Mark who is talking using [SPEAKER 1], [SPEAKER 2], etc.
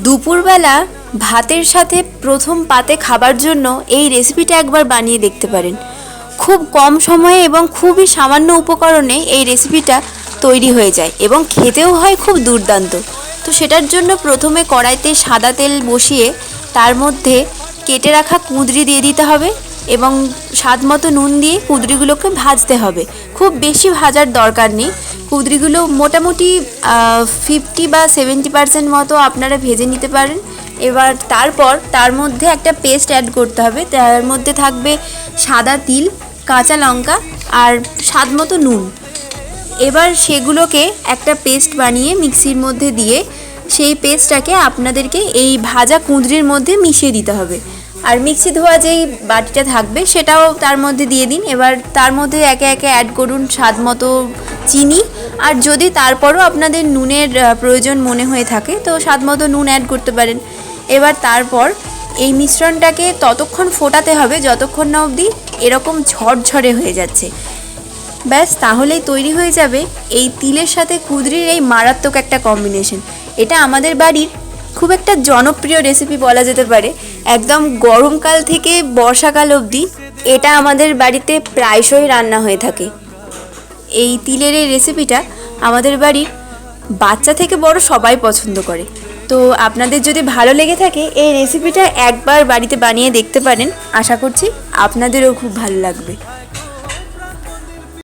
[SPEAKER 1] দুপুরবেলা ভাতের সাথে প্রথম পাতে খাবার জন্য এই রেসিপিটা একবার বানিয়ে দেখতে পারেন। খুব কম সময়ে এবং খুবই সামান্য উপকরণে এই রেসিপিটা তৈরি হয়ে যায় এবং খেতেও হয় খুব দুর্দান্ত। তো সেটার জন্য প্রথমে কড়াইতে সাদা তেল বসিয়ে তার মধ্যে কেটে রাখা কুঁদরি দিয়ে দিতে হবে এবং স্বাদ মতো নুন দিয়ে কুঁদরিগুলোকে ভাজতে হবে। খুব বেশি ভাজার দরকার নেই, কুঁদরিগুলো মোটামুটি 50 বা 70% মতো আপনারা ভেজে নিতে পারেন। এবার তারপর তার মধ্যে একটা পেস্ট অ্যাড করতে হবে। তার মধ্যে থাকবে সাদা তিল, কাঁচা লঙ্কা আর স্বাদ মতো নুন। এবার সেগুলোকে একটা পেস্ট বানিয়ে মিক্সির মধ্যে দিয়ে সেই পেস্টটাকে আপনাদেরকে এই ভাজা কুঁদরির মধ্যে মিশিয়ে দিতে হবে। আর মিক্সি ধোয়া যেই বাটিটা থাকবে সেটাও তার মধ্যে দিয়ে দিন। এবার তার মধ্যে একে একে অ্যাড করুন স্বাদ মতো চিনি, আর যদি তারপরও আপনাদের নুনের প্রয়োজন মনে হয়ে থাকে তো স্বাদ মতো নুন অ্যাড করতে পারেন। এবার তারপর এই মিশ্রণটাকে ততক্ষণ ফোটাতে হবে যতক্ষণ না অবধি এরকম ঝরঝরে হয়ে যাচ্ছে। ব্যাস, তাহলেই তৈরি হয়ে যাবে এই তিলের সাথে কুঁদরির এই মারাত্মক একটা কম্বিনেশন। এটা আমাদের বাড়ির খুব একটা জনপ্রিয় রেসিপি বলা যেতে পারে। একদম গরমকাল থেকে বর্ষাকাল অবধি এটা আমাদের বাড়িতে প্রায়শই রান্না হয়ে থাকে। এই তিলের এই রেসিপিটা আমাদের বাড়ির বাচ্চা থেকে বড় সবাই পছন্দ করে। তো আপনাদের যদি ভালো লেগে থাকে এই রেসিপিটা একবার বাড়িতে বানিয়ে দেখতে পারেন, আশা করছি আপনাদেরও খুব ভালো লাগবে।